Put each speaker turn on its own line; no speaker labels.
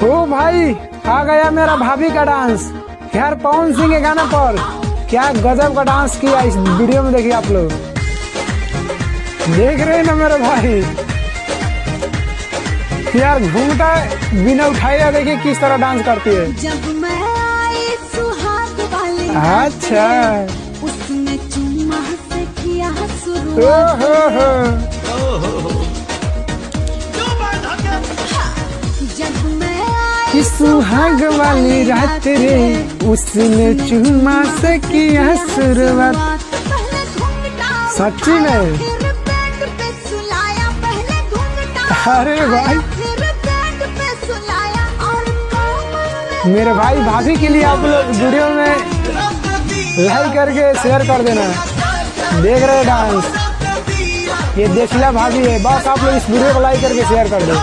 ओ भाई, आ गया मेरा भाभी का डांस। यार पवन सिंह के गाने पर क्या गजब का डांस किया इस वीडियो में। देखिए आप लोग देख रहे हैं ना मेरे भाई। यार घूमता बिना उठाए देखिए किस तरह डांस करती है।
जब मैं आई सुहाग वाली
अच्छा
उसने चुम्मा से किया शुरू। जब मैं आई
सुहाग वाली रात रे उसने चुम्मा से किया शुरुआत।
पहले घूंघटा
सच्ची में?
फिर पेट पे सुलाया। पहले घूंघटा
अरे भाई
फिर पेट पे सुलाया और कमर में
मेरे भाई भाभी के लिए आप लोग वीडियो में लाइक करके शेयर कर देना। देख रहे डांस, ये देशला भाभी है। बस आप लोग इस वीडियो को लाइक करके शेयर कर दो।